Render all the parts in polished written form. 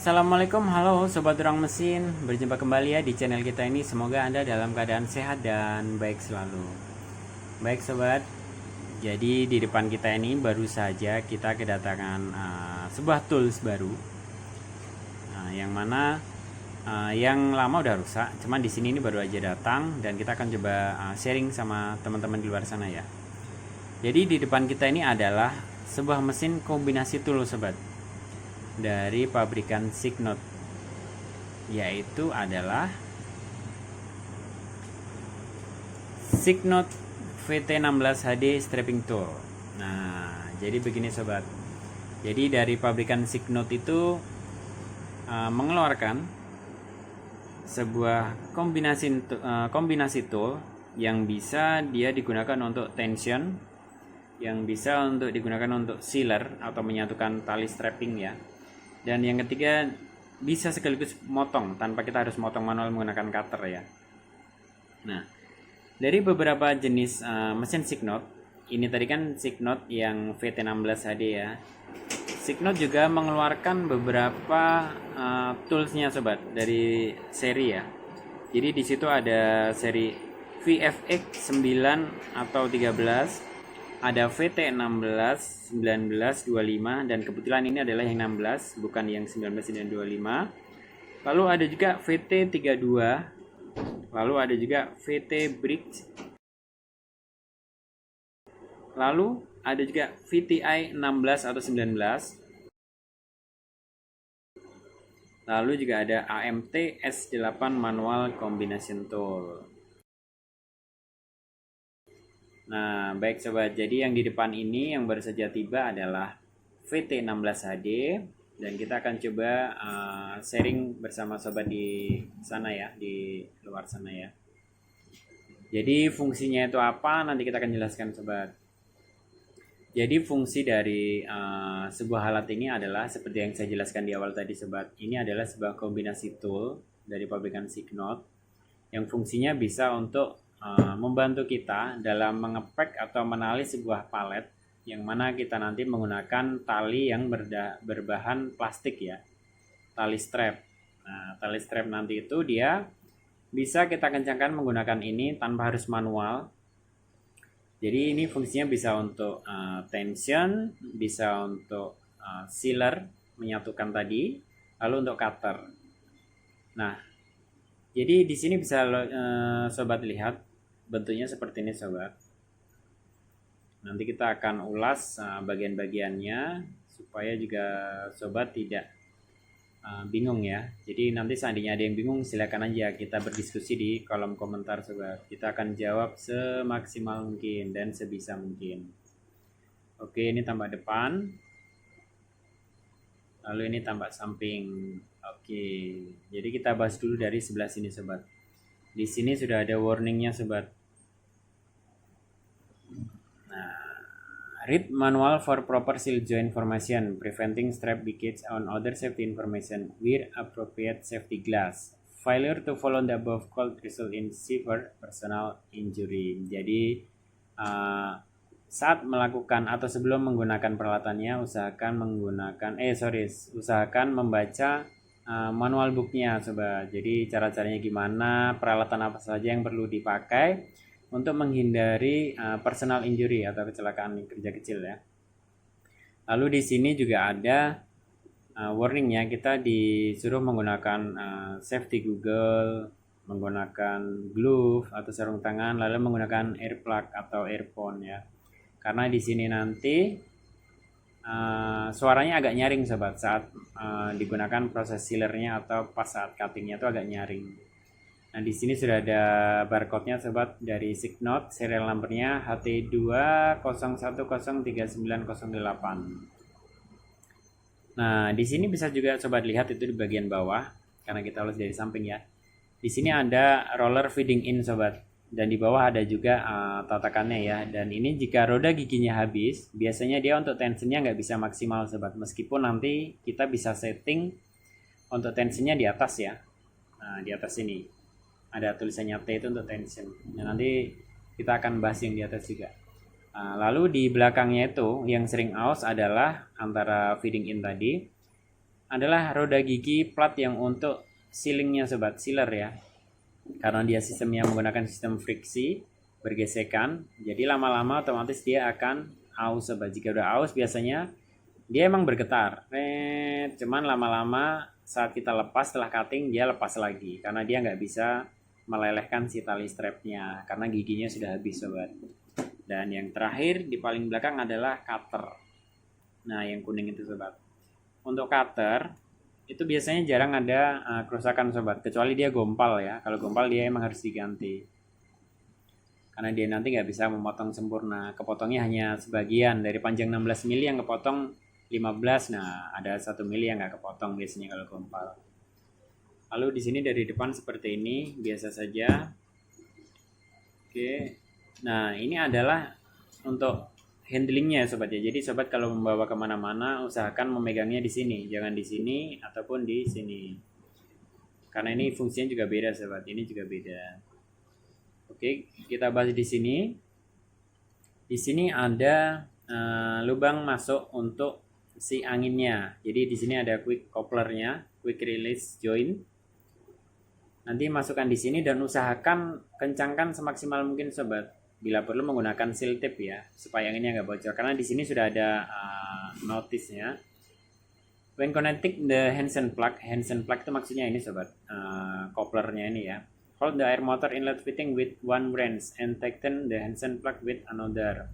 Assalamualaikum, halo Sobat Orang Mesin. Berjumpa kembali ya di channel kita ini. Semoga Anda dalam keadaan sehat dan baik selalu. Baik Sobat, jadi di depan kita ini baru saja kita kedatangan sebuah tools baru, yang mana yang lama udah rusak. Cuman di sini ini baru aja datang dan kita akan coba sharing sama teman-teman di luar sana ya. Jadi di depan kita ini adalah sebuah mesin kombinasi tool Sobat, dari pabrikan Signot, yaitu adalah Signot VT16 HD Strapping Tool. Nah, jadi begini Sobat. Jadi dari pabrikan Signot itu mengeluarkan sebuah kombinasi tool yang bisa dia digunakan untuk tension, yang bisa untuk digunakan untuk sealer atau menyatukan tali strapping ya. Dan yang ketiga, bisa sekaligus motong tanpa kita harus motong manual menggunakan cutter ya. Nah, dari beberapa jenis mesin Signot, ini tadi kan Signot yang VT16 HD ya. Signot juga mengeluarkan beberapa toolsnya Sobat dari seri ya. Jadi di situ ada seri VFX 9 atau 13, ada VT16, 19, 25, dan kebetulan ini adalah yang 16, bukan yang 19 dan 25. Lalu ada juga VT32, lalu ada juga VT Bridge, lalu ada juga VTI 16 atau 19, lalu juga ada AMT S8 Manual Combination Tool. Nah, baik Sobat, jadi yang di depan ini yang baru saja tiba adalah VT16 HD, dan kita akan coba sharing bersama Sobat di sana ya, di luar sana ya. Jadi fungsinya itu apa, nanti kita akan jelaskan Sobat. Jadi fungsi dari sebuah alat ini adalah seperti yang saya jelaskan di awal tadi Sobat. Ini adalah sebuah kombinasi tool dari pabrikan Signot yang fungsinya bisa untuk membantu kita dalam mengepek atau menali sebuah palet, yang mana kita nanti menggunakan tali yang berbahan plastik ya, tali strap. Nah, tali strap nanti itu dia bisa kita kencangkan menggunakan ini tanpa harus manual. Jadi ini fungsinya bisa untuk tension, bisa untuk sealer, menyatukan tadi, lalu untuk cutter. Nah, jadi di sini bisa Sobat lihat bentuknya seperti ini Sobat. Nanti kita akan ulas bagian-bagiannya supaya juga Sobat tidak bingung ya. Jadi nanti seandainya ada yang bingung, silakan aja kita berdiskusi di kolom komentar Sobat. Kita akan jawab semaksimal mungkin dan sebisa mungkin. Oke, ini tampak depan, lalu ini tampak samping. Oke, jadi kita bahas dulu dari sebelah sini Sobat. Di sini sudah ada warningnya Sobat. Nah, read manual for proper seal joint formation, preventing strap leakage on other safety information. Wear appropriate safety glass. Failure to follow the above could result in severe personal injury. Jadi saat melakukan atau sebelum menggunakan peralatannya, usahakan membaca manual booknya Sobat. Jadi cara-caranya gimana, peralatan apa saja yang perlu dipakai untuk menghindari personal injury atau kecelakaan kerja kecil ya. Lalu di sini juga ada warningnya, kita disuruh menggunakan safety goggle, menggunakan glove atau sarung tangan, lalu menggunakan earplug atau earphone ya. Karena di sini nanti suaranya agak nyaring Sobat saat digunakan proses sealernya atau pas saat cuttingnya itu agak nyaring. Nah, di sini sudah ada barcode-nya Sobat dari Signot, serial numbernya HT201039008. Nah, di sini bisa juga Sobat lihat itu di bagian bawah, karena kita ulas dari samping ya. Di sini ada roller feeding in Sobat, dan di bawah ada juga tatakannya ya. Dan ini jika roda giginya habis, biasanya dia untuk tensionnya nggak bisa maksimal Sobat, meskipun nanti kita bisa setting untuk tensionnya di atas ya. Nah, di atas ini ada tulisannya T itu untuk tension. Nah, nanti kita akan bahas yang di atas juga. Lalu di belakangnya itu yang sering aus adalah antara feeding in tadi adalah roda gigi plat yang untuk sealingnya sobat, sealer ya. Karena dia sistemnya menggunakan sistem friksi bergesekan, jadi lama-lama otomatis dia akan aus sobat. Jika udah aus biasanya dia emang bergetar, cuman lama-lama saat kita lepas setelah cutting dia lepas lagi karena dia nggak bisa melelehkan si tali strapnya karena giginya sudah habis sobat. Dan yang terakhir di paling belakang adalah cutter. Nah yang kuning itu sobat, untuk cutter itu biasanya jarang ada kerusakan sobat, kecuali dia gompal ya. Kalau gompal dia emang harus diganti karena dia nanti nggak bisa memotong sempurna, kepotongnya hanya sebagian dari panjang 16 mili yang kepotong 15. Nah ada 1 mili yang nggak kepotong biasanya kalau gompal. Lalu di sini dari depan seperti ini biasa saja. Oke, nah ini adalah untuk handlingnya sobat ya. Jadi sobat kalau membawa kemana-mana usahakan memegangnya di sini, jangan di sini ataupun di sini. Karena ini fungsinya juga beda sobat, ini juga beda. Oke, kita bahas di sini. Di sini ada lubang masuk untuk si anginnya. Jadi di sini ada quick couplernya, quick release joint. Nanti masukkan di sini dan usahakan kencangkan semaksimal mungkin sobat. Bila perlu menggunakan seal tape ya, supaya anginnya nggak bocor. Karena di sini sudah ada notice-nya. When connecting the Hansen plug itu maksudnya ini sobat, couplernya ini ya. Hold the air motor inlet fitting with one wrench and tighten the Hansen plug with another.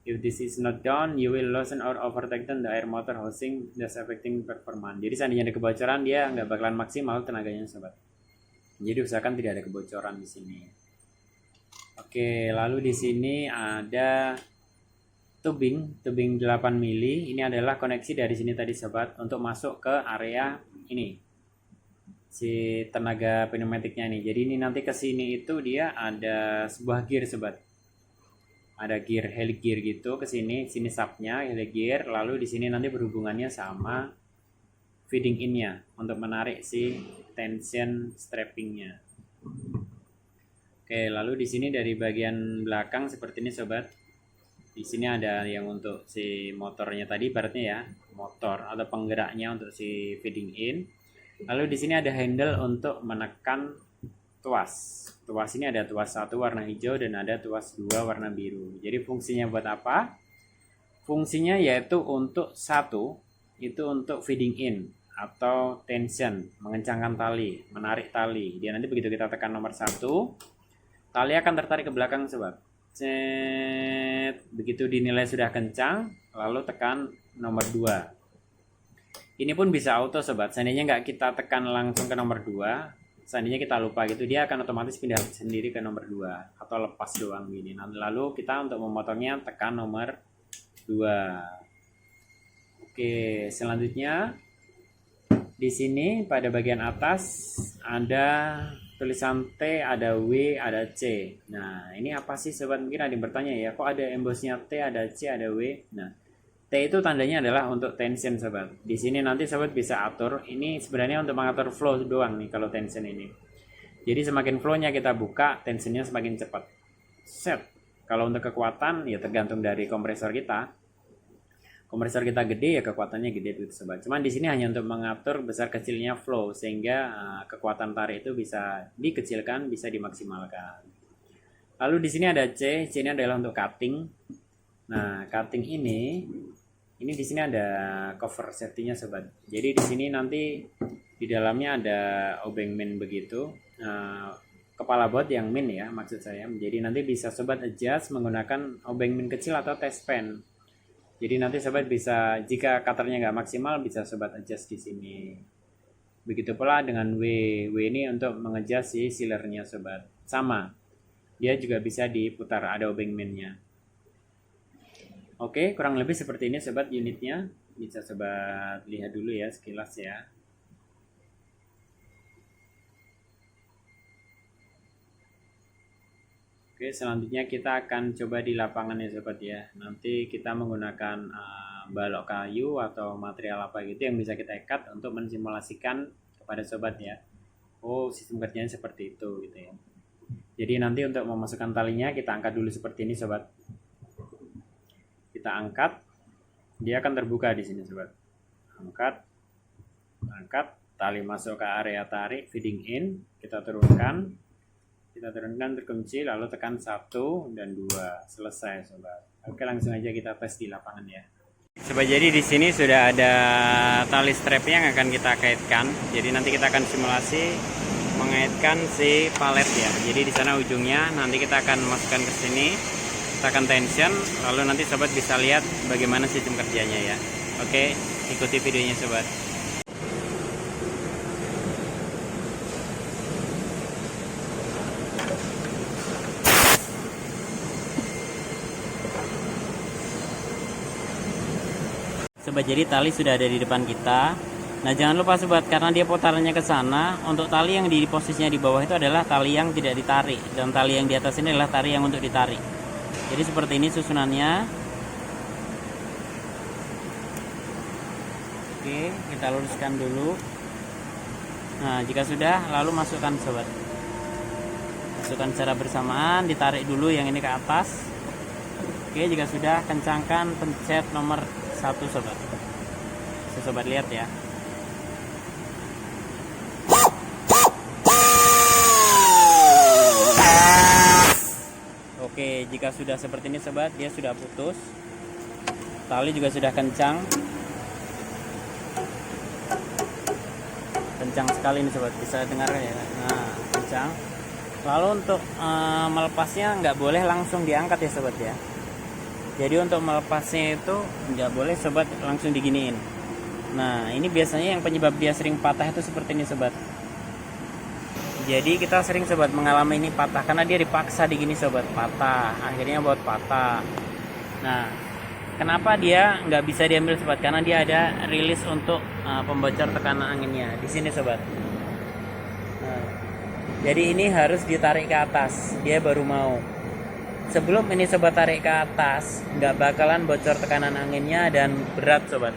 If this is not done, you will loosen or over tighten the air motor housing, thus affecting performance. Jadi seandainya ada kebocoran dia nggak bakalan maksimal tenaganya sobat. Jadi usahakan tidak ada kebocoran di sini. Oke, lalu di sini ada tubing 8 mili. Ini adalah koneksi dari sini tadi sobat untuk masuk ke area ini. Si tenaga pneumatiknya nih. Jadi ini nanti ke sini itu dia ada sebuah gear sobat. Ada gear heli gear gitu ke sini subnya heli gear, lalu di sini nanti berhubungannya sama feeding in-nya untuk menarik si tension strappingnya. Oke, lalu di sini dari bagian belakang seperti ini sobat. Di sini ada yang untuk si motornya tadi ibaratnya ya, motor atau penggeraknya untuk si feeding in. Lalu di sini ada handle untuk menekan tuas. Tuas ini ada tuas 1 warna hijau dan ada tuas 2 warna biru. Jadi fungsinya buat apa? Fungsinya yaitu untuk satu itu untuk feeding in atau tension, mengencangkan tali, menarik tali. Dia nanti begitu kita tekan nomor 1, tali akan tertarik ke belakang sobat. Begitu dinilai sudah kencang, lalu tekan nomor 2. Ini pun bisa auto sobat. Seandainya nggak kita tekan langsung ke nomor 2, seandainya kita lupa gitu, dia akan otomatis pindah sendiri ke nomor 2 atau lepas doang gini. Lalu kita untuk memotongnya tekan nomor 2. Oke, selanjutnya di sini pada bagian atas ada tulisan T, ada W, ada C. Nah, ini apa sih sobat? Mungkin ada yang bertanya ya, kok ada embossnya T, ada C, ada W. Nah, T itu tandanya adalah untuk tension sobat. Di sini nanti sobat bisa atur. Ini sebenarnya untuk mengatur flow doang nih kalau tension ini. Jadi semakin flow-nya kita buka, tensionnya semakin cepat. Set. Kalau untuk kekuatan ya tergantung dari kompresor kita. Kompresor kita gede ya kekuatannya gede itu sobat. Cuman di sini hanya untuk mengatur besar kecilnya flow sehingga kekuatan tarik itu bisa dikecilkan, bisa dimaksimalkan. Lalu di sini ada C. C ini adalah untuk cutting. Nah, cutting ini di sini ada cover safety-nya sobat. Jadi di sini nanti di dalamnya ada obeng min begitu. Kepala bot yang min ya maksud saya. Jadi nanti bisa sobat adjust menggunakan obeng min kecil atau test pen. Jadi nanti sobat bisa, jika cutternya nggak maksimal, bisa sobat adjust di sini. Begitu pula dengan W. W ini untuk mengadjust si sealernya sobat. Sama, dia juga bisa diputar, ada obeng minnya. Oke, kurang lebih seperti ini sobat unitnya. Bisa sobat lihat dulu ya sekilas ya. Oke, selanjutnya kita akan coba di lapangan ya sobat ya. Nanti kita menggunakan balok kayu atau material apa gitu yang bisa kita ikat untuk mensimulasikan kepada sobat ya. Oh, sistem kerjanya seperti itu gitu ya. Jadi nanti untuk memasukkan talinya kita angkat dulu seperti ini sobat. Kita angkat, dia akan terbuka di sini sobat. Angkat. angkat, tali masuk ke area tarik, feeding in, kita turunkan terkunci, lalu tekan 1 dan 2, selesai sobat. Oke, langsung aja kita tes di lapangan ya. Sobat, jadi di sini sudah ada tali strapnya yang akan kita kaitkan. Jadi nanti kita akan simulasi mengaitkan si palet ya. Jadi di sana ujungnya nanti kita akan masukkan ke sini, kita akan tension, lalu nanti sobat bisa lihat bagaimana sistem kerjanya ya. Oke, ikuti videonya sobat. Sobat, jadi tali sudah ada di depan kita. Nah, jangan lupa sobat, karena dia putarannya ke sana, untuk tali yang di posisinya di bawah itu adalah tali yang tidak ditarik, dan tali yang di atas ini adalah tali yang untuk ditarik. Jadi seperti ini susunannya. Oke, kita luruskan dulu. Nah, jika sudah, lalu masukkan sobat. Masukkan secara bersamaan, ditarik dulu yang ini ke atas. Oke, jika sudah, kencangkan pencet nomor 1 sobat. Sobat lihat ya. Oke, jika sudah seperti ini sobat, dia sudah putus. Tali juga sudah kencang. Kencang sekali ini sobat, bisa dengar ya. Nah, kencang. Lalu untuk melepasnya nggak boleh langsung diangkat ya sobat ya. Jadi untuk melepasnya itu nggak boleh sobat langsung diginiin. Nah, ini biasanya yang penyebab dia sering patah itu seperti ini sobat. Jadi kita sering sobat mengalami ini patah karena dia dipaksa digini sobat, patah, akhirnya buat patah. Nah, kenapa dia nggak bisa diambil sobat? Karena dia ada rilis untuk pembocor tekanan anginnya di sini sobat. Nah, jadi ini harus ditarik ke atas, dia baru mau. Sebelum ini sobat tarik ke atas, nggak bakalan bocor tekanan anginnya dan berat sobat.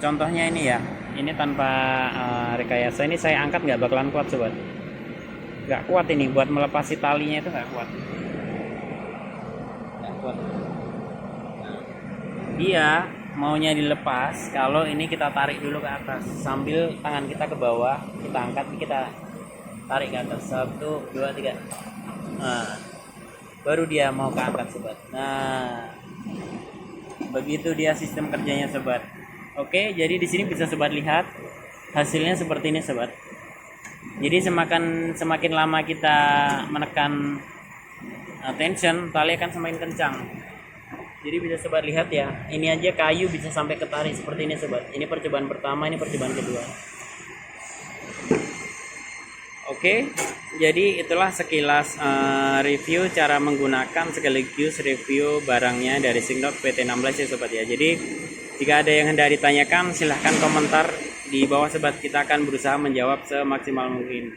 Contohnya ini ya, ini tanpa rekayasa, ini saya angkat nggak bakalan kuat sobat. Nggak kuat ini, buat melepasi talinya itu nggak kuat. Nggak kuat. Dia maunya dilepas kalau ini kita tarik dulu ke atas, sambil tangan kita ke bawah, kita angkat, kita tarik ke atas. 1, 2, 3. Nah, baru dia mau keangkat sobat. Nah, begitu dia sistem kerjanya sobat. Oke, jadi di sini bisa sobat lihat hasilnya seperti ini sobat. Jadi semakin lama kita menekan tension, tali akan semakin kencang. Jadi bisa sobat lihat ya, ini aja kayu bisa sampai ketarik seperti ini sobat. Ini percobaan pertama, ini percobaan kedua. Oke, jadi itulah sekilas review cara menggunakan sekaligus review barangnya dari Singdok PT16 ya sobat ya. Jadi jika ada yang hendak ditanyakan silahkan komentar di bawah sobat, kita akan berusaha menjawab semaksimal mungkin.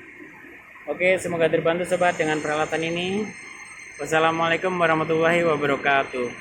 Oke, semoga terbantu sobat dengan peralatan ini. Wassalamualaikum warahmatullahi wabarakatuh.